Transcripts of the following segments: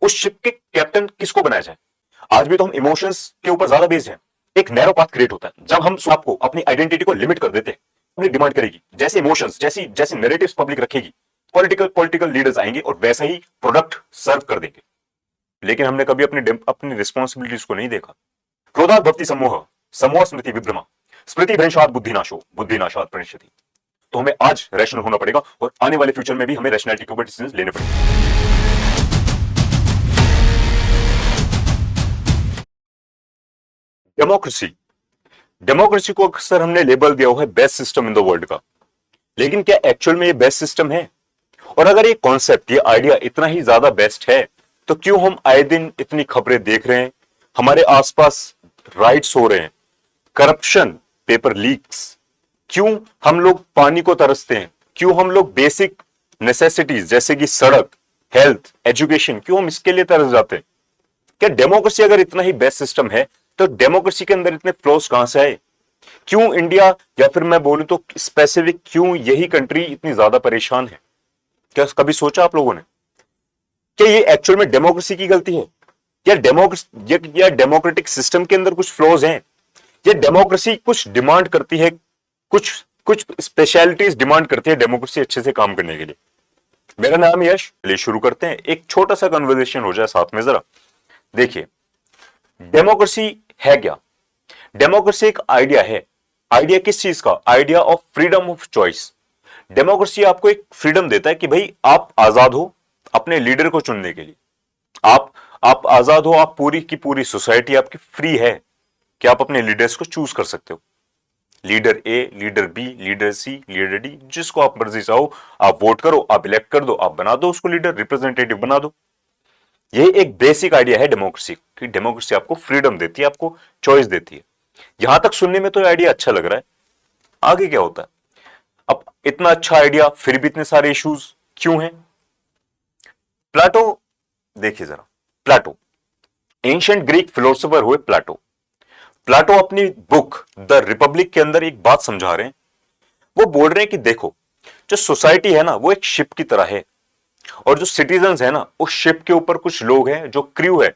उस शिप के कैप्टन किसको बनाया जाए। आज भी तो हम इमोशंस के ऊपर ज्यादा बेस्ड हैं। एक नैरो पाथ क्रिएट होता है जब हम आपको अपनी आइडेंटिटी को लिमिट कर देते हैं। अपनी डिमांड करेगी जैसे इमोशंस, जैसी जैसी नैरेटिव्स पब्लिक रखेगी, पॉलिटिकल लीडर्स आएंगे और वैसा ही प्रोडक्ट सर्व कर देंगे। लेकिन हमने कभी अपनी रिस्पॉन्सिबिलिटीज को नहीं देखा। क्रोधात् भवति सम्मोह, सम्मोह स्मृति विभ्रमा, स्मृति भ्रंशात् बुद्धिनाशो, बुद्धिनाशात् प्रणश्यति। तो हमें आज रैशनल होना पड़ेगा और आने वाले फ्यूचर में भी हमें रैशनैलिटी के ऊपर डिसीजन लेने पड़ेंगे। डेमोक्रेसी को अक्सर हमने लेबल दिया हुआ है best system in the world का, लेकिन क्या एक्चुअल में ये बेस्ट सिस्टम है? और अगर ये कॉन्सेप्ट, ये आइडिया इतना ही ज्यादा बेस्ट है तो क्यों हम आए दिन इतनी खबरें देख रहे हैं, हमारे आसपास राइट्स हो रहे हैं, करप्शन, पेपर लीक्स, क्यों हम लोग पानी को तरसते हैं, क्यों हम लोग बेसिक नेसेसिटीज जैसे कि सड़क, हेल्थ, एजुकेशन, क्यों हम इसके लिए तरस जाते हैं? क्या डेमोक्रेसी अगर इतना ही बेस्ट सिस्टम है तो डेमोक्रेसी के अंदर इतने फ्लॉज कहां से आए? क्यों इंडिया, या फिर मैं बोलूं तो स्पेसिफिक क्यों यही कंट्री इतनी ज्यादा परेशान है? क्या कभी सोचा आप लोगों ने क्या ये एक्चुअल में डेमोक्रेसी की गलती है, या डेमोक्रेटिक सिस्टम के अंदर कुछ फ्लॉज हैं, या डेमोक्रेसी कुछ डिमांड करती है, कुछ कुछ स्पेशलिटीज डिमांड करती है डेमोक्रेसी अच्छे से काम करने के लिए? मेरा नाम यश, चलिए शुरू करते हैं। एक छोटा सा कन्वर्सेशन हो जाए साथ में। जरा देखिए, डेमोक्रेसी है क्या? डेमोक्रेसी एक आइडिया है। आइडिया किस चीज का? Idea of freedom of choice. Democracy आपको एक फ्रीडम देता है कि भाई आप आजाद हो अपने लीडर को चुनने के लिए। आप आजाद हो, आप पूरी की पूरी सोसाइटी आपकी फ्री है कि आप अपने लीडर्स को चूज कर सकते हो। Leader A, leader B, leader C, leader D, जिसको आप मर्जी चाहो आप वोट करो, आप इलेक्ट कर दो, आप बना दो उसको लीडर, रिप्रेजेंटेटिव बना दो। यह एक बेसिक आइडिया है डेमोक्रेसी कि डेमोक्रेसी आपको फ्रीडम देती है, आपको चॉइस देती है। यहां तक सुनने में तो आइडिया अच्छा लग रहा है। आगे क्या होता है? अब इतना अच्छा आइडिया फिर भी इतने सारे इश्यूज क्यों हैं? प्लाटो, देखिए जरा, प्लाटो एंशिएंट ग्रीक फिलोसोफर हुए प्लाटो। प्लाटो अपनी बुक द रिपब्लिक के अंदर एक बात समझा रहे हैं। वो बोल रहे हैं कि देखो, जो सोसाइटी है ना वो एक शिप की तरह है, और जो सिटीजन्स है ना उस शिप के ऊपर कुछ लोग हैं, जो क्रू है,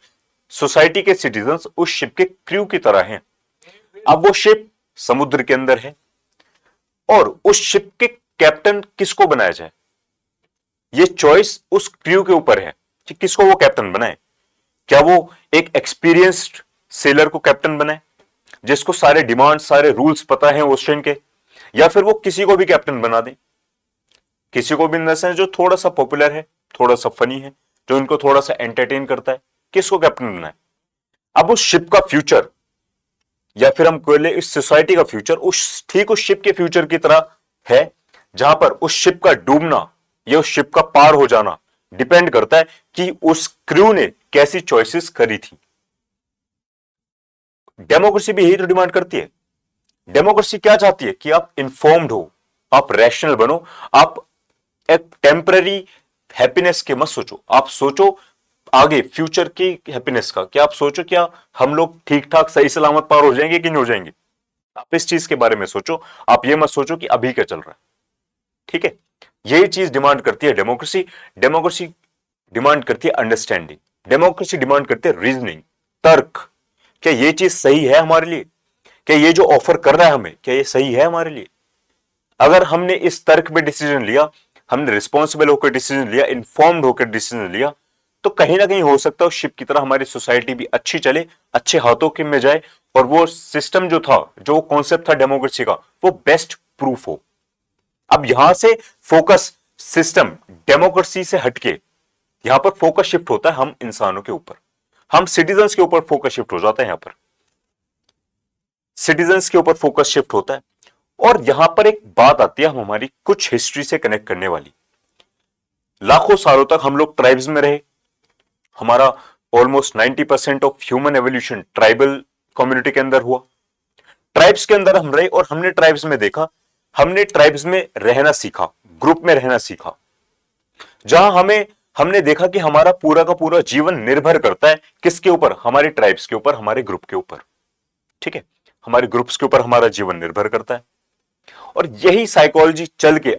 सोसाइटी के सिटीजन्स उस शिप के क्रू की तरह हैं। अब वो शिप समुद्र के अंदर है और उस शिप के कैप्टन किसको बनाया जाए, ये चॉइस उस क्रू के ऊपर है कि किसको वो कैप्टन बनाए। क्या वो एक एक्सपीरियंस्ड सेलर को कैप्टन बनाए जिसको सारे डिमांड, सारे रूल्स पता है ओशन के, या फिर वो किसी को भी कैप्टन बना दे? किसी को भी इन द सेंस जो थोड़ा सा पॉपुलर है, थोड़ा सा फनी है, जो इनको थोड़ा सा एंटरटेन करता है, किसको कैप्टन बनाए? अब उस शिप का फ्यूचर, या फिर हम कह ले इस सोसाइटी का फ्यूचर उस शिप के फ्यूचर की तरह है, जहां पर उस शिप का डूबना या उस शिप का पार हो जाना डिपेंड करता है कि उस क्रू ने कैसी चॉइसेस करी थी। डेमोक्रेसी भी यही तो डिमांड करती है। डेमोक्रेसी क्या चाहती है कि आप इंफॉर्म्ड हो, आप रैशनल बनो, आप एक टेम्पररी हैप्पीनेस के मत सोचो, आप सोचो आगे फ्यूचर की हैप्पीनेस का। क्या आप सोचो क्या हम लोग ठीक ठाक सही सलामत पार हो जाएंगे कि नहीं हो जाएंगे? आप इस चीज के बारे में सोचो, आप ये मत सोचो कि अभी क्या चल रहा है। ठीक है, यही चीज डिमांड करती है डेमोक्रेसी। डेमोक्रेसी डिमांड करती है अंडरस्टैंडिंग, डेमोक्रेसी डिमांड करती है रीजनिंग, तर्क। क्या ये चीज सही है हमारे लिए? क्या ये जो ऑफर कर रहा है हमें, क्या ये सही है हमारे लिए? अगर हमने इस तर्क में डिसीजन लिया, हमने रिस्पॉन्सिबल होकर डिसीजन लिया, इन्फॉर्म्ड होकर डिसीजन लिया, तो कहीं ना कहीं हो सकता है उस शिप की तरह हमारी सोसाइटी भी अच्छी चले, अच्छे हाथों के में जाए, और वो सिस्टम जो था, जो कॉन्सेप्ट था डेमोक्रेसी का, वो बेस्ट प्रूफ हो। अब यहां से फोकस सिस्टम डेमोक्रेसी से हटके यहां पर फोकस शिफ्ट होता है हम इंसानों के ऊपर, हम सिटीजन्स के ऊपर फोकस शिफ्ट हो जाता है। यहां पर सिटीजन्स के ऊपर फोकस शिफ्ट होता है, और यहां पर एक बात आती है हम हमारी कुछ हिस्ट्री से कनेक्ट करने वाली। लाखों सालों तक हम लोग ट्राइब्स में रहे, हमारा almost 90% of human evolution tribal community के अंदर हुआ। ट्राइब्स के अंदर हम रहे और हमने ट्राइब्स में देखा, हमने ट्राइब्स में रहना सीखा, ग्रुप में रहना सीखा, जहां हमने देखा कि हमारा पूरा का पूरा जीवन निर्भर करता है किसके ऊपर? हमारे ट्राइब्स के ऊपर, हमारे ग्रुप के ऊपर। ठीक है, हमारे ग्रुप्स के ऊपर हमारा जीवन निर्भर करता है। और यही साइकोलॉजी चल के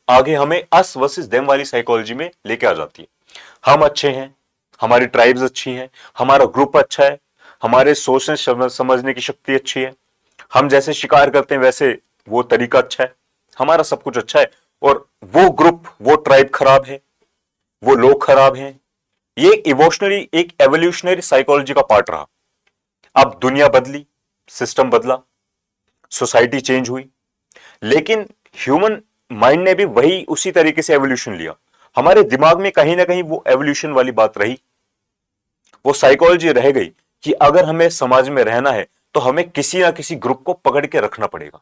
आगे हमें अस वर्सेस देम वाली साइकोलॉजी में लेके आ जाती है। हम अच्छे हैं, हमारी ट्राइब्स अच्छी हैं, हमारा ग्रुप अच्छा है, हमारे सोचने समझने की शक्ति अच्छी है, हम जैसे शिकार करते हैं वैसे वो तरीका अच्छा है, हमारा सब कुछ अच्छा है, और वो ग्रुप, वो ट्राइब खराब है, वो लोग खराब हैं। ये इमोशनली एक एवोल्यूशनरी साइकोलॉजी का पार्ट रहा। अब दुनिया बदली, सिस्टम बदला, सोसाइटी चेंज हुई, लेकिन ह्यूमन माइंड ने भी वही उसी तरीके से एवोल्यूशन लिया। हमारे दिमाग में कहीं ना कहीं वो एवोल्यूशन वाली बात रही, वो साइकोलॉजी रह गई कि अगर हमें समाज में रहना है तो हमें किसी ना किसी ग्रुप को पकड़ के रखना पड़ेगा,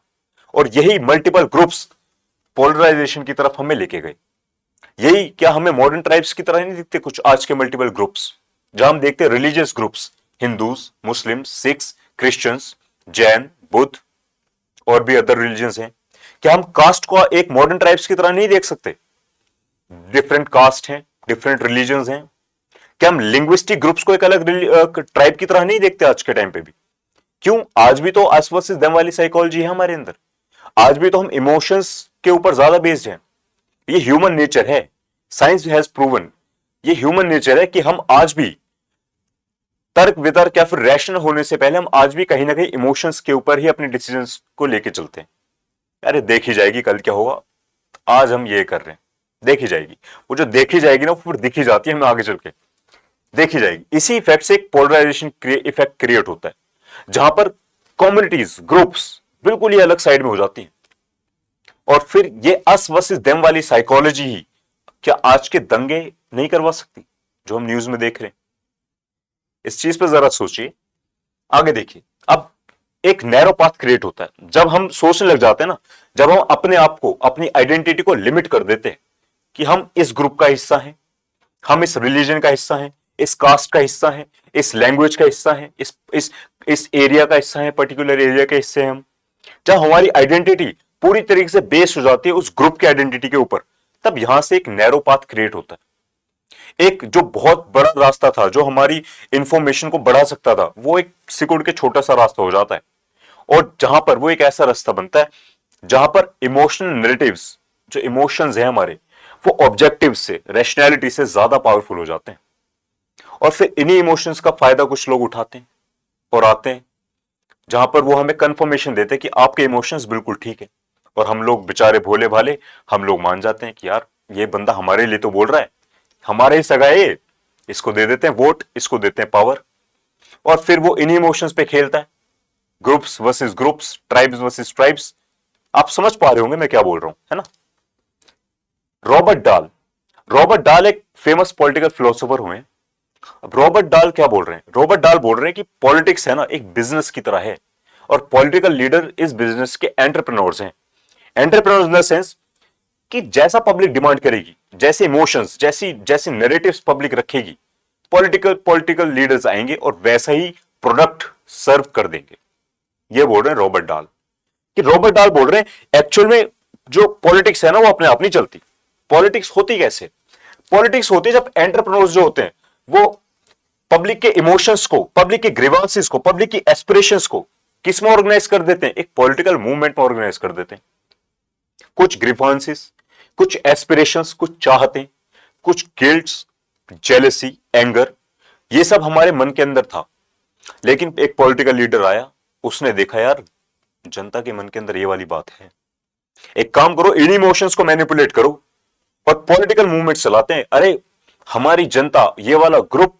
और यही मल्टीपल ग्रुप्स पोलराइजेशन की तरफ हमें लेके गए। यही क्या हमें मॉडर्न ट्राइब्स की तरह नहीं दिखते कुछ आज के मल्टीपल ग्रुप्स, जहां हम देखते हैं रिलीजियस ग्रुप्स, हिंदूज, मुस्लिम, सिख्स, क्रिश्चियंस, जैन, बुद्ध और भी अदर रिलीजन्स हैं। क्या हम कास्ट को एक मॉडर्न ट्राइब्स की तरह नहीं देख सकते? डिफरेंट कास्ट हैं, डिफरेंट रिलीजन्स हैं। क्या हम लिंग्विस्टिक ग्रुप्स को एक अलग ट्राइब की तरह नहीं देखते आज के टाइम पे भी? क्यों? आज भी तो अस वर्सेस देम वाली साइकोलॉजी है हमारे अंदर। आज भी तो हम इमोशंस के ऊपर ज्यादा बेस्ड हैं। ये ह्यूमन नेचर है, साइंस हैज प्रूवन ये ह्यूमन नेचर है कि हम आज भी तर्क वितर्क या फिर रैशनल होने से पहले हम आज भी कहीं ना कहीं इमोशंस के ऊपर ही अपने डिसीजंस को लेके चलते हैं। अरे देखी जाएगी कल क्या होगा, आज हम ये कर रहे हैं, देखी जाएगी। वो जो देखी जाएगी ना वो फिर दिखी जाती है हमें आगे चल के, देखी जाएगी। इसी इफेक्ट से एक पोलराइजेशन इफेक्ट क्रिएट होता है, जहां पर कम्युनिटीज, ग्रुप्स बिल्कुल ही अलग साइड में हो जाती हैं। और फिर ये अस वर्सेस देम वाली साइकोलॉजी ही क्या आज के दंगे नहीं करवा सकती जो हम न्यूज में देख रहे हैं? इस चीज पर जरा सोचिए, आगे देखिए। अब एक नैरो पाथ क्रिएट होता है जब हम सोचने लग जाते हैं ना, जब हम अपने आप को, अपनी आइडेंटिटी को लिमिट कर देते हैं कि हम इस ग्रुप का हिस्सा हैं, हम इस रिलीजन का हिस्सा हैं, इस कास्ट का हिस्सा हैं, इस लैंग्वेज का हिस्सा हैं, इस एरिया का हिस्सा है, पर्टिकुलर एरिया के हिस्से हैं हम। जब हमारी आइडेंटिटी पूरी तरीके से बेस्ड हो जाती है उस ग्रुप की आइडेंटिटी के ऊपर, तब यहां से एक नैरो पाथ क्रिएट होता है। एक जो बहुत बड़ा रास्ता था जो हमारी इंफॉर्मेशन को बढ़ा सकता था, वो एक सिकुड़ के छोटा सा रास्ता हो जाता है। और जहां पर वो एक ऐसा रास्ता बनता है जहां पर इमोशनल नैरेटिव्स, जो इमोशंस हैं हमारे, वो ऑब्जेक्टिव से, रैशनैलिटी से ज्यादा पावरफुल हो जाते हैं। और फिर इन्हीं इमोशंस का फायदा कुछ लोग उठाते हैं और आते हैं जहां पर वो हमें कंफर्मेशन देते हैं कि आपके इमोशंस बिल्कुल ठीक है। और हम लोग बेचारे भोले भाले, हम लोग मान जाते हैं कि यार ये बंदा हमारे लिए तो बोल रहा है, हमारे ही सगा है, इसको दे देते हैं वोट, इसको देते हैं पावर। और फिर वो इन्हीं इमोशंस पे खेलता है, groups versus groups, tribes versus tribes. आप समझ पा रहे होंगे मैं क्या बोल रहा हूं, है ना? रॉबर्ट डाल, रॉबर्ट डाल एक फेमस पॉलिटिकल फिलोसोफर हुए। अब रॉबर्ट डाल क्या बोल रहे हैं? रॉबर्ट डाल बोल रहे हैं कि पॉलिटिक्स है ना एक बिजनेस की तरह है, और पॉलिटिकल लीडर इस बिजनेस के एंटरप्रेन्योर्स हैं। एंटरप्रेन्योर्स इन द सेंस कि जैसा पब्लिक डिमांड करेगी, जैसे इमोशंस, जैसी जैसी नैरेटिव्स पब्लिक रखेगी, पॉलिटिकल लीडर्स आएंगे और वैसा ही प्रोडक्ट सर्व कर देंगे। ये बोल रहे हैं रॉबर्ट डाल। कि रॉबर्ट डाल बोल रहे हैं एक्चुअल में जो पॉलिटिक्स है ना वो अपने आप नहीं चलती। पॉलिटिक्स होती कैसे? पॉलिटिक्स होती है जब एंटरप्रेन्योर्स जो होते हैं वो पब्लिक के इमोशंस को, पब्लिक के ग्रीवांसेस को, पब्लिक की एस्पिरेशंस को किस में ऑर्गेनाइज कर देते हैं? एक पॉलिटिकल मूवमेंट में ऑर्गेनाइज कर देते हैं। कुछ ग्रीवांसेस, कुछ एस्पिरेशंस, कुछ चाहते, कुछ गिल्ट्स, जेलसी, एंगर, ये सब हमारे मन के अंदर था। लेकिन एक पॉलिटिकल लीडर आया, उसने देखा यार जनता के मन के अंदर ये वाली बात है, एक काम करो इन इमोशंस को मैनिपुलेट करो और पॉलिटिकल मूवमेंट चलाते हैं। अरे हमारी जनता, ये वाला ग्रुप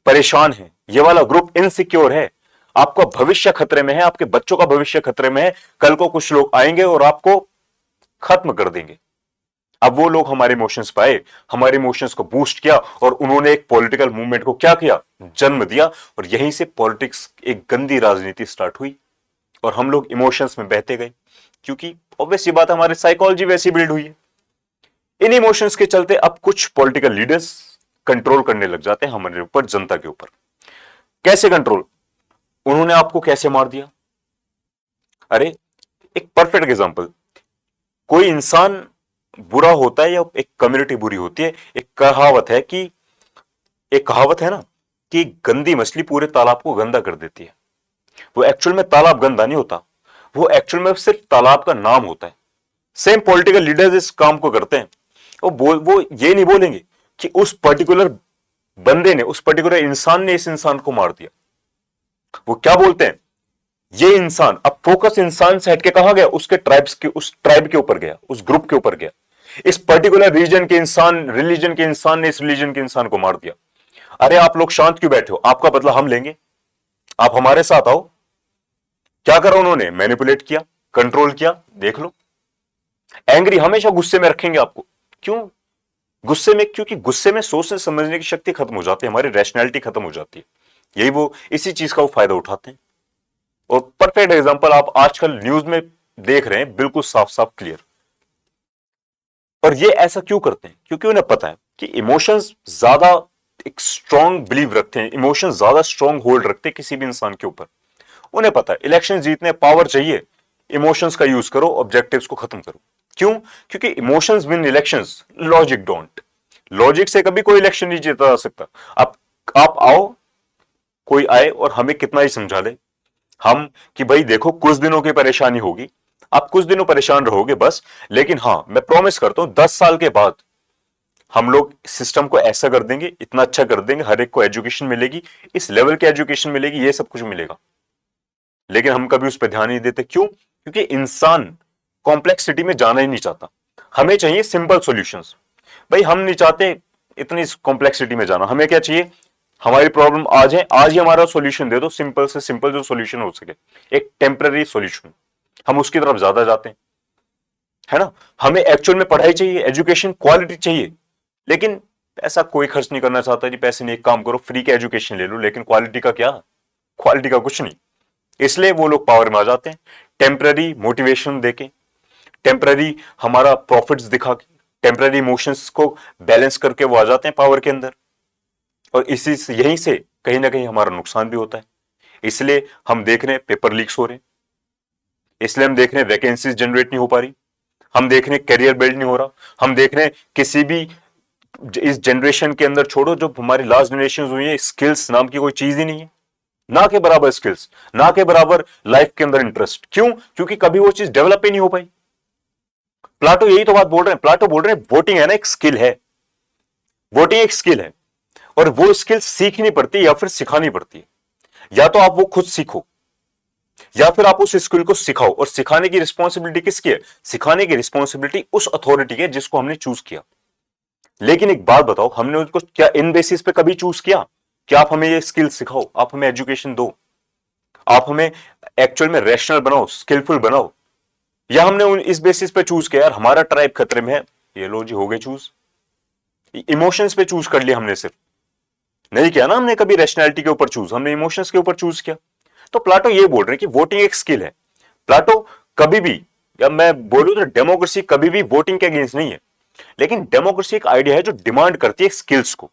परेशान है, ये वाला ग्रुप इनसिक्योर है, आपका भविष्य खतरे में है, आपके बच्चों का भविष्य खतरे में है, कल को कुछ लोग आएंगे और आपको खत्म कर देंगे। अब वो लोग हमारे इमोशंस पाए, हमारे इमोशंस को बूस्ट किया और उन्होंने एक पॉलिटिकल मूवमेंट को क्या किया? जन्म दिया। और यहीं से पॉलिटिक्स, एक गंदी राजनीति स्टार्ट हुई और हम लोग इमोशंस में बहते गए, क्योंकि ऑब्वियस ये बात हमारी साइकोलॉजी वैसी बिल्ड हुई है। इन इमोशंस के चलते अब कुछ पॉलिटिकल लीडर्स कंट्रोल करने लग जाते हैं हमारे ऊपर, जनता के ऊपर। कैसे कंट्रोल? उन्होंने आपको कैसे मार दिया? अरे एक परफेक्ट एग्जांपल, कोई इंसान बुरा होता है या एक कम्युनिटी बुरी होती है, एक कहावत है ना कि गंदी मछली पूरे तालाब को गंदा कर देती है। वो एक्चुअल में तालाब गंदा नहीं होता, वो एक्चुअल में सिर्फ तालाब का नाम होता है। सेम पॉलिटिकल लीडर्स इस काम को करते हैं। वो ये नहीं बोलेंगे कि उस पर्टिकुलर बंदे ने, उस पर्टिकुलर इंसान ने इस इंसान को मार दिया। वो क्या बोलते हैं, ये इंसान, अब फोकस इंसान से हटके कहां गया, उसके ट्राइब्स के, उस ट्राइब के ऊपर गया, उस ग्रुप के ऊपर गया। इस पर्टिकुलर रीजन के इंसान, रिलीजन के इंसान ने इस रिलीजन के इंसान को मार दिया। अरे आप लोग शांत क्यों बैठे हो, आपका बदला हम लेंगे, आप हमारे साथ आओ। क्या करा उन्होंने, मैनिपुलेट किया, कंट्रोल किया, देख लो। एंग्री, हमेशा गुस्से में रखेंगे आपको। क्यों गुस्से में, क्योंकि गुस्से में सोचने समझने की शक्ति खत्म हो जाती है, हमारी रैशनैलिटी खत्म हो जाती है। यही वो, इसी चीज का वो फायदा उठाते हैं। और परफेक्ट एग्जांपल आप आजकल न्यूज में देख रहे हैं, बिल्कुल साफ साफ क्लियर। और ये ऐसा क्यों करते हैं, क्योंकि उन्हें पता है कि इमोशंस ज्यादा एक स्ट्रॉन्ग बिलीव रखते हैं, इमोशंस ज्यादा स्ट्रॉन्ग होल्ड रखते हैं किसी भी इंसान के ऊपर। उन्हें पता है इलेक्शन जीतने पावर चाहिए, इमोशंस का यूज करो, ऑब्जेक्टिव्स को खत्म करो। क्यों, क्योंकि emotions win elections, logic don't. Logic से कभी कोई इलेक्शन नहीं जीता जा सकता। आप आओ, कोई आए और हमें कितना ही समझा ले हम कि भाई देखो कुछ दिनों की परेशानी होगी, आप कुछ दिनों परेशान रहोगे बस, लेकिन हां मैं प्रॉमिस करता हूं 10 साल के बाद हम लोग सिस्टम को ऐसा कर देंगे, इतना अच्छा कर देंगे, हर एक को एजुकेशन मिलेगी, इस लेवल की एजुकेशन मिलेगी, ये सब कुछ मिलेगा। लेकिन हम कभी उस पर ध्यान नहीं देते। क्यों, क्योंकि इंसान कॉम्प्लेक्सिटी में जाना ही नहीं चाहता। हमें चाहिए सिंपल सॉल्यूशंस। भाई हम नहीं चाहते इतनी कॉम्प्लेक्सिटी में जाना। हमें क्या चाहिए, हमारी प्रॉब्लम आज है, आज ही हमारा सॉल्यूशन दे दो, सिंपल से सिंपल जो सॉल्यूशन हो सके, एक टेम्पररी सॉल्यूशन। हम उसकी तरफ ज्यादा जाते हैं, है ना। हमें एक्चुअल में पढ़ाई चाहिए, एजुकेशन क्वालिटी चाहिए, लेकिन पैसा कोई खर्च नहीं करना चाहता जी। पैसे नहीं, एक काम करो फ्री का एजुकेशन ले लो, लेकिन क्वालिटी का क्या, क्वालिटी का कुछ नहीं। इसलिए वो लोग पावर में आ जाते हैं, टेम्पररी मोटिवेशन देके, टेम्पररी हमारा प्रॉफिट्स दिखा के, टेम्पररी इमोशंस को बैलेंस करके वो आ जाते हैं पावर के अंदर। और इसी से, यहीं से कहीं ना कहीं हमारा नुकसान भी होता है। इसलिए हम देख रहे हैं पेपर लीक्स हो रहे हैं, इसलिए हम देख रहे हैं वैकेंसीज जनरेट नहीं हो पा रही, हम देख रहे हैं करियर बिल्ड नहीं हो रहा, हम देख रहे हैं किसी भी इस जनरेशन के अंदर, छोड़ो जो हमारी लास्ट जनरेशन हुई है, स्किल्स नाम की कोई चीज ही नहीं है। ना के बराबर स्किल्स, ना के बराबर लाइफ के अंदर इंटरेस्ट। क्यों, क्योंकि कभी वो चीज डेवलप ही नहीं हो पाई। प्लाटो यही तो बात बोल रहे हैं, प्लाटो बोल रहे हैं वोटिंग है ना एक स्किल है, वोटिंग एक स्किल है, और वो स्किल सीखनी पड़ती है या फिर सिखानी पड़ती है। या तो आप वो खुद सीखो, या फिर आप उस स्किल को सिखाओ। और सिखाने की रिस्पॉन्सिबिलिटी किसकी है, सिखाने की रिस्पॉन्सिबिलिटी उस अथॉरिटी की है जिसको हमने चूज किया। लेकिन एक बात बताओ, हमने उसको क्या इन बेसिस पे कभी चूज किया कि आप हमें ये स्किल सिखाओ, आप हमें एजुकेशन दो, आप हमें एक्चुअल में रैशनल बनाओ, स्किलफुल बनाओ। या हमने इस बेसिस पे चूज किया यार हमारा ट्राइब खतरे में है, ये लो जी हो गए चूज, इमोशंस पे चूज कर लिया हमने, सिर्फ नहीं किया ना हमने कभी रैशनैलिटी के ऊपर चूज, हमने इमोशंस के ऊपर चूज किया। तो प्लाटो ये बोल रहे हैं कि वोटिंग एक स्किल है। प्लाटो कभी भी, या मैं बोलूं तो डेमोक्रेसी कभी भी वोटिंग के अगेंस्ट नहीं है, लेकिन डेमोक्रेसी एक आइडिया है जो डिमांड करती है स्किल्स को,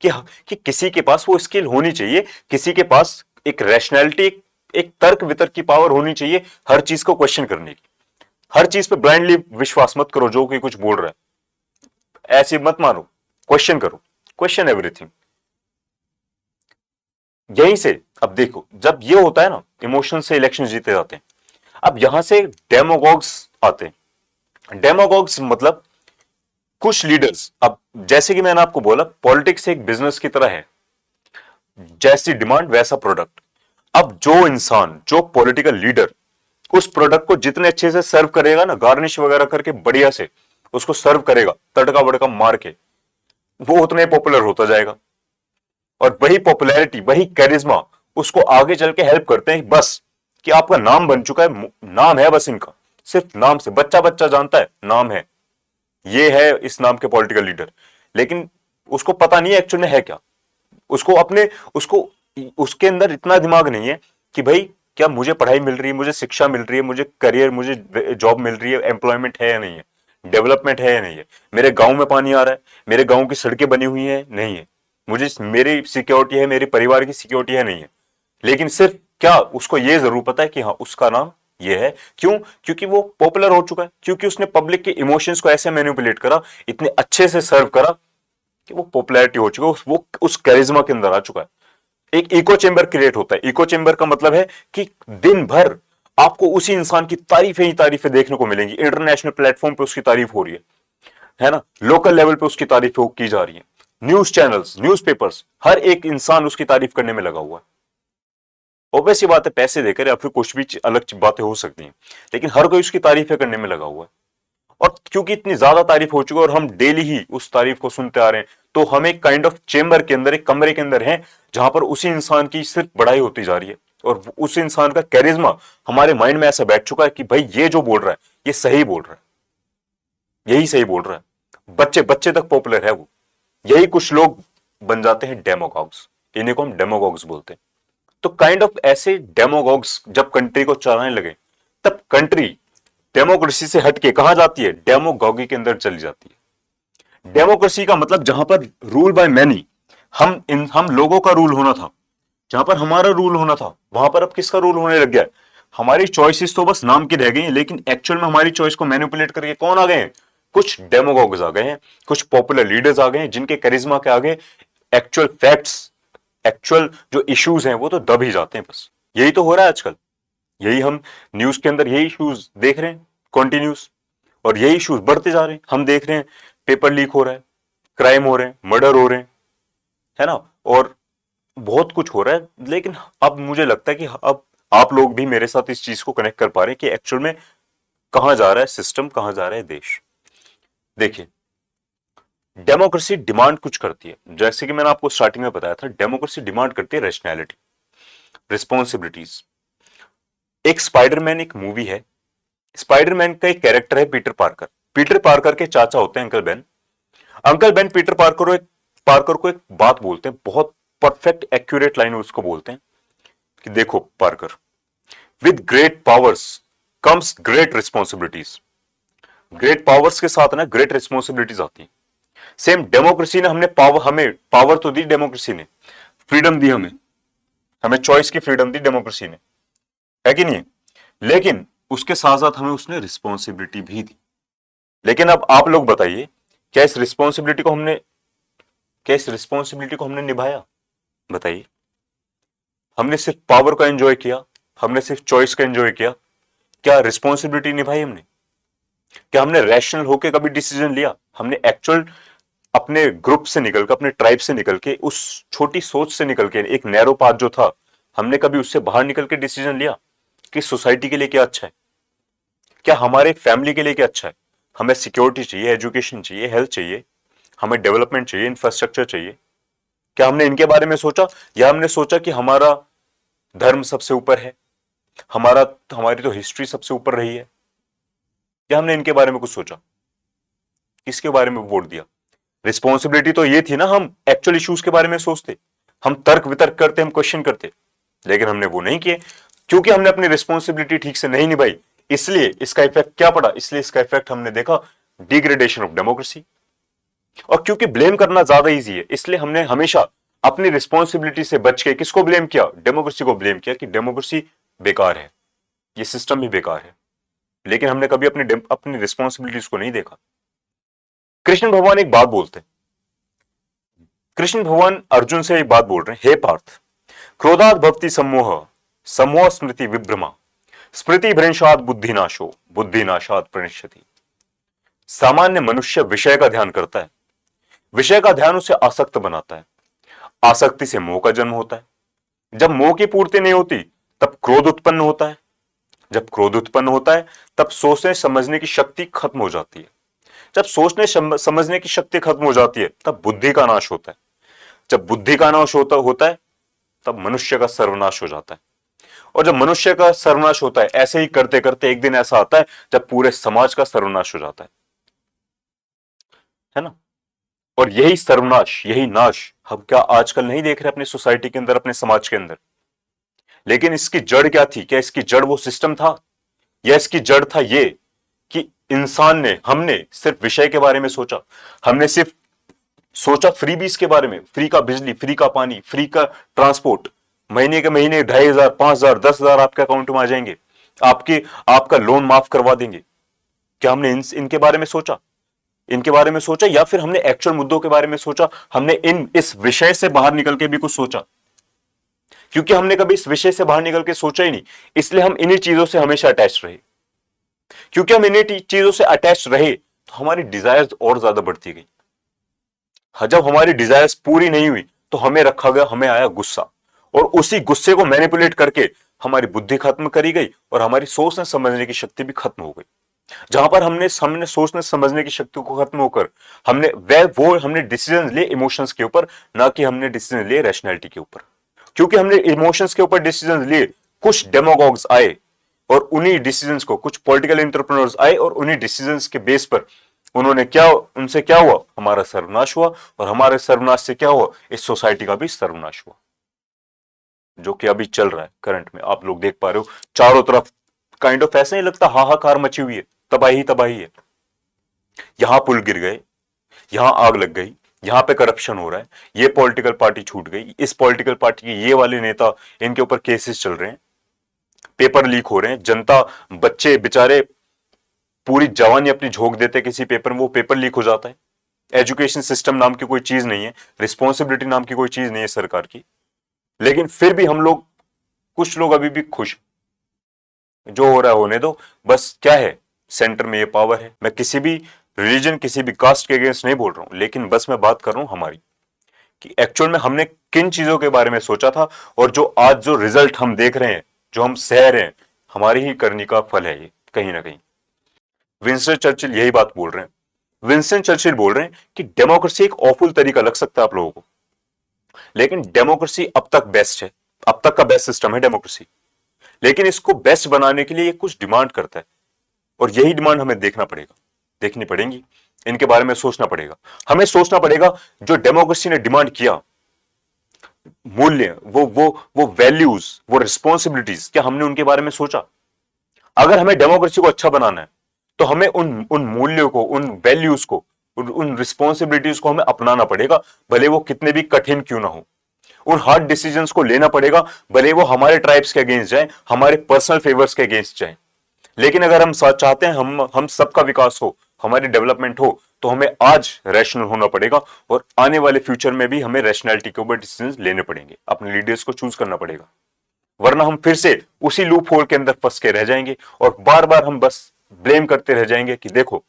कि किसी के पास वो स्किल होनी चाहिए, किसी के पास एक रैशनैलिटी, एक तर्क वितर्क की पावर होनी चाहिए हर चीज को क्वेश्चन करने की। हर चीज पे ब्लाइंडली विश्वास मत करो जो कि कुछ बोल रहा है, ऐसे मत मानो, क्वेश्चन करो, क्वेश्चन एवरीथिंग। यहीं से अब देखो, जब ये होता है ना, इमोशन से इलेक्शन जीते जाते हैं। अब यहां से डेमोगॉग्स आते हैं। डेमोगॉग्स मतलब कुछ लीडर्स, अब जैसे कि मैंने आपको बोला पॉलिटिक्स एक बिजनेस की तरह है, जैसी डिमांड वैसा प्रोडक्ट। अब जो इंसान, जो पॉलिटिकल लीडर उस प्रोडक्ट को जितने अच्छे से सर्व करेगा ना, गार्निश वगैरह करके बढ़िया से उसको सर्व करेगा, तड़का वड़का मार के, वो उतने पॉपुलर होता जाएगा। और वही पॉपुलैरिटी, वही कैरिज्मा उसको आगे चल के हेल्प करते हैं, बस कि आपका नाम बन चुका है, नाम है बस इनका, सिर्फ नाम से बच्चा बच्चा जानता है नाम है, ये है इस नाम के पॉलिटिकल लीडर। लेकिन उसको पता नहीं है एक्चुअल में है क्या, उसको उसके अंदर इतना दिमाग नहीं है कि भाई क्या मुझे पढ़ाई मिल रही है, मुझे शिक्षा मिल रही है, मुझे करियर, मुझे जॉब मिल रही है, एम्प्लॉयमेंट है या नहीं है, डेवलपमेंट है या नहीं है, मेरे गांव में पानी आ रहा है, मेरे गांव की सड़कें बनी हुई है नहीं है, मुझे मेरी सिक्योरिटी है, मेरे परिवार की सिक्योरिटी है नहीं है। लेकिन सिर्फ क्या उसको ये जरूर पता है कि हाँ उसका नाम ये है। क्यों, क्योंकि वो पॉपुलर हो चुका है, क्योंकि उसने पब्लिक के इमोशंस को ऐसे मैनिपुलेट करा, इतने अच्छे से सर्व करा कि वो पॉपुलैरिटी हो चुका है, वो उस कैरिज्मा के अंदर आ चुका है। एक इको चेंबर क्रिएट होता है। इको चेंबर का मतलब है कि दिन भर आपको उसी इंसान की तारीफें ही तारीफें देखने को मिलेंगी। इंटरनेशनल प्लेटफॉर्म पे उसकी तारीफ हो रही है ना, लोकल लेवल पे उसकी तारीफ की जा रही है, न्यूज चैनल्स, न्यूज़पेपर्स, हर एक इंसान उसकी तारीफ करने में लगा हुआ है। ऑब्वियस सी बात है, पैसे देकर या फिर कुछ भी अलग बातें हो सकती हैं, लेकिन हर कोई उसकी तारीफें करने में लगा हुआ है। और क्योंकि इतनी ज्यादा तारीफ हो चुकी है और हम डेली ही उस तारीफ को सुनते आ रहे हैं, तो हम एक काइंड ऑफ चेंबर के अंदर, एक कमरे के अंदर हैं, जहां पर उसी इंसान की सिर्फ बढ़ाई होती जा रही है और उस इंसान का कैरिज्मा हमारे माइंड में ऐसा बैठ चुका है कि भाई ये जो बोल रहा है ये सही बोल रहा है, यही सही बोल रहा है। बच्चे बच्चे तक पॉपुलर है वो। यही कुछ लोग बन जाते हैं डेमोगॉग्स, इन्हीं को हम डेमोगॉग्स बोलते हैं। तो काइंड ऑफ ऐसे डेमोगॉग्स जब कंट्री को चलाने लगे, तब कंट्री डेमोक्रेसी से हटके कहां जाती है, डेमोगॉगी के अंदर चली जाती है। डेमोक्रेसी का मतलब जहां पर रूल बाय मैनी, हम लोगों का रूल होना था, जहां पर हमारा रूल होना था, वहां पर अब किसका रूल होने लग गया है? हमारी चॉइसेस तो बस नाम की रह गई हैं, लेकिन एक्चुअल में हमारी चॉइस को मैनिपुलेट करके कौन आ गए हैं? कुछ डेमोगॉग्स आ गए हैं, कुछ पॉपुलर लीडर्स आ गए हैं, जिनके करिश्मा के आगे एक्चुअल फैक्ट्स, एक्चुअल जो इश्यूज हैं वो तो दब ही जाते हैं। बस यही तो हो रहा है आजकल। यही हम न्यूज के अंदर यही इश्यूज देख रहे हैं कॉन्टिन्यूस, और यही इश्यूज बढ़ते जा रहे हैं। हम देख रहे हैं पेपर लीक हो रहा है, क्राइम हो रहे हैं, मर्डर हो रहे हैं, है ना, और बहुत कुछ हो रहा है। लेकिन अब मुझे लगता है कि अब आप लोग भी मेरे साथ इस चीज को कनेक्ट कर पा रहे हैं कि एक्चुअल में कहां जा रहा है सिस्टम, कहां जा रहा है देश। देखिए, डेमोक्रेसी डिमांड कुछ करती है, जैसे कि मैंने आपको स्टार्टिंग में बताया था, डेमोक्रेसी डिमांड करती है रैशनैलिटी, रिस्पॉन्सिबिलिटीज। एक स्पाइडरमैन एक मूवी है, स्पाइडरमैन का एक कैरेक्टर है पीटर पार्कर। पीटर पार्कर के चाचा होते हैं uncle Ben. Uncle Ben Peter Parker को एक बात बोलते हैं, बहुत परफेक्ट एक्यूरेट लाइन उसको बोलते हैं कि देखो Parker, with great powers comes great responsibilities. Great powers के साथ ना ग्रेट रिस्पॉन्सिबिलिटीज आती हैं। सेम डेमोक्रेसी ने हमें पावर तो दी, डेमोक्रेसी ने फ्रीडम दी, हमें हमें चॉइस की फ्रीडम दी डेमोक्रेसी ने, है कि नहीं? लेकिन उसके साथ साथ हमें उसने रिस्पॉन्सिबिलिटी भी दी। लेकिन अब आप लोग बताइए, क्या इस रिस्पॉन्सिबिलिटी को हमने निभाया? बताइए। हमने सिर्फ पावर का एंजॉय किया, हमने सिर्फ चॉइस का एंजॉय किया, क्या रिस्पॉन्सिबिलिटी निभाई हमने? क्या हमने रैशनल होकर कभी डिसीजन लिया? हमने एक्चुअल अपने ग्रुप से निकल के, अपने ट्राइब से निकल के, उस छोटी सोच से निकल के, एक नैरो पाथ जो था, हमने कभी उससे बाहर निकल के डिसीजन लिया कि सोसाइटी के लिए क्या अच्छा है, क्या हमारे फैमिली के लिए क्या अच्छा है? हमें सिक्योरिटी चाहिए, एजुकेशन चाहिए, हेल्थ चाहिए, हमें डेवलपमेंट चाहिए, इंफ्रास्ट्रक्चर चाहिए। क्या हमने इनके बारे में सोचा, या हमने सोचा कि हमारा धर्म सबसे ऊपर है, हमारी तो हिस्ट्री सबसे ऊपर रही है? क्या हमने इनके बारे में कुछ सोचा? किसके बारे में वोट दिया? रिस्पॉन्सिबिलिटी तो ये थी ना, हम एक्चुअल इश्यूज के बारे में सोचते, हम तर्क वितर्क करते, हम क्वेश्चन करते, लेकिन हमने वो नहीं किए, क्योंकि हमने अपनी रिस्पॉन्सिबिलिटी ठीक से नहीं निभाई। इसलिए इसका इफेक्ट क्या पड़ा? इसलिए इसका इफेक्ट हमने देखा, डिग्रेडेशन ऑफ डेमोक्रेसी। और क्योंकि ब्लेम करना ज्यादा इजी है, इसलिए हमने हमेशा अपनी रिस्पॉन्सिबिलिटी से बच के किसको ब्लेम किया? डेमोक्रेसी को ब्लेम किया कि डेमोक्रेसी बेकार है, ये सिस्टम भी बेकार है। लेकिन हमने कभी अपनी रिस्पॉन्सिबिलिटीज को नहीं देखा। कृष्ण भगवान एक बात बोलते हैं, कृष्ण भगवान अर्जुन से एक बात बोल रहे हैं, हे पार्थ, क्रोधात भवति सम्मोह, सम्मोह स्मृति विभ्रमा, स्मृति भ्रंशात बुद्धिनाशो, बुद्धिनाशात प्रणश्यति। सामान्य मनुष्य विषय का ध्यान करता है, विषय का ध्यान उसे आसक्त बनाता है, आसक्ति से मोह का जन्म होता है, जब मोह की पूर्ति नहीं होती तब क्रोध उत्पन्न होता है, जब क्रोध उत्पन्न होता है तब सोचने समझने की शक्ति खत्म हो जाती है, जब सोचने समझने की शक्ति खत्म हो जाती है तब बुद्धि का नाश होता है, जब बुद्धि का नाश होता है तब मनुष्य का सर्वनाश हो जाता है, और जब मनुष्य का सर्वनाश होता है, ऐसे ही करते करते एक दिन ऐसा आता है जब पूरे समाज का सर्वनाश हो जाता है ना? और यही सर्वनाश, यही नाश हम क्या आजकल नहीं देख रहे अपनी सोसाइटी के अंदर, अपने समाज के अंदर? लेकिन इसकी जड़ क्या थी? क्या इसकी जड़ वो सिस्टम था, या इसकी जड़ था ये कि हमने सिर्फ विषय के बारे में सोचा, हमने सिर्फ सोचा फ्रीबीज के बारे में, फ्री का बिजली, फ्री का पानी, फ्री का ट्रांसपोर्ट, महीने के महीने 2,500, 5,000, 10,000 आपके अकाउंट में आ जाएंगे, आपका लोन माफ करवा देंगे। क्या हमने इनके बारे में सोचा? या फिर हमने एक्चुअल मुद्दों के बारे में सोचा? हमने इस विषय से बाहर निकल के भी कुछ सोचा? क्योंकि हमने कभी इस विषय से बाहर निकल के सोचा ही नहीं, इसलिए हम इन्हीं चीजों से हमेशा अटैच रहे। क्योंकि हम इन्हीं चीजों से अटैच रहे तो हमारी डिजायर्स और ज्यादा बढ़ती गई। जब हमारी डिजायर्स पूरी नहीं हुई तो हमें रखा गया, हमें आया गुस्सा, और उसी गुस्से को मैनिपुलेट करके हमारी बुद्धि खत्म करी गई और हमारी सोचने समझने की शक्ति भी खत्म हो गई। जहां पर हमने सोचने समझने की शक्ति को खत्म होकर हमने डिसीजन लिए इमोशंस के ऊपर, ना कि हमने डिसीजन लिए रैशनैलिटी के ऊपर। क्योंकि हमने इमोशंस के ऊपर डिसीजन लिए, कुछ डेमोगॉग्स आए और उन्हीं डिसीजंस को, कुछ पॉलिटिकल एंटरप्रेन्योर्स आए और उन्हीं डिसीजंस के बेस पर उनसे क्या हुआ, हमारा सर्वनाश हुआ, और हमारे सर्वनाश से क्या हुआ, इस सोसाइटी का भी सर्वनाश हुआ, जो कि अभी चल रहा है करंट में। आप लोग देख पा रहे हो चारों तरफ काइंड ऑफ ऐसा ही लगता हाहाकार मची हुई है, तबाही तबाही है। यहां पुल गिर गए, यहां आग लग गई, यहां पे करप्शन हो रहा है, ये पॉलिटिकल पार्टी छूट गई, इस पॉलिटिकल पार्टी के ये वाले नेता, इनके ऊपर केसेस चल रहे हैं, पेपर लीक हो रहे हैं, जनता, बच्चे बेचारे पूरी जवानी अपनी झोंक देते किसी पेपर में, वो पेपर लीक हो जाता है। एजुकेशन सिस्टम नाम की कोई चीज नहीं है, रिस्पॉन्सिबिलिटी नाम की कोई चीज नहीं है सरकार की, लेकिन फिर भी हम लोग, कुछ लोग अभी भी खुश, जो हो रहा है होने दो, बस क्या है, सेंटर में ये पावर है। मैं किसी भी रिलीजन, किसी भी कास्ट के अगेंस्ट नहीं बोल रहा हूं, लेकिन बस मैं बात कर रहा हूं हमारी, कि एक्चुअल में हमने किन चीजों के बारे में सोचा था, और जो आज जो रिजल्ट हम देख रहे हैं, जो हम सह रहे हैं, हमारी ही करनी का फल है ये, कहीं ना कहीं। विंस्टन चर्चिल यही बात बोल रहे हैं। विंस्टन चर्चिल बोल रहे हैं कि डेमोक्रेसी एक ऑफुल तरीका लग सकता है आप लोगों को, लेकिन डेमोक्रेसी अब तक बेस्ट है, अब तक का बेस्ट सिस्टम है डेमोक्रेसी, लेकिन इसको बेस्ट बनाने के लिए ये कुछ डिमांड करता है, और यही डिमांड हमें देखनी पड़ेगी, इनके बारे में सोचना पड़ेगा। हमें सोचना पड़ेगा जो डेमोक्रेसी ने डिमांड किया, मूल्य, वो वैल्यूज, वो रिस्पॉन्सिबिलिटीज, क्या हमने उनके बारे में सोचा? अगर हमें डेमोक्रेसी को अच्छा बनाना है तो हमें उन मूल्यों को, उन वैल्यूज को, उन रिस्पॉन्सिबिलिटीज को हमें अपनाना पड़ेगा, भले वो कितने भी कठिन क्यों ना हो। उन हार्ड डिसीजंस को लेना पड़ेगा, भले वो हमारे ट्राइब्स के अगेंस्ट जाए, हमारे पर्सनल फेवर्स के अगेंस्ट जाए। लेकिन अगर हम चाहते हैं हम सबका विकास हो, हमारी डेवलपमेंट हो, तो हमें आज रैशनल होना पड़ेगा, और आने वाले फ्यूचर में भी हमें रैशनैलिटी के ऊपर डिसीजन लेने पड़ेंगे, अपने लीडर्स को चूज करना पड़ेगा, वरना हम फिर से उसी लूप होल के अंदर फंस के रह जाएंगे, और बार बार हम बस ब्लेम करते रह जाएंगे कि देखो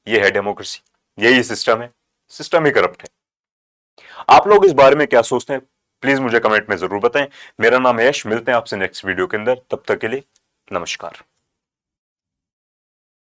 ये है डेमोक्रेसी, यही सिस्टम है, सिस्टम ही करप्ट है। आप लोग इस बारे में क्या सोचते हैं, प्लीज मुझे कमेंट में जरूर बताएं। मेरा नाम है यश, मिलते हैं आपसे नेक्स्ट वीडियो के अंदर, तब तक के लिए नमस्कार।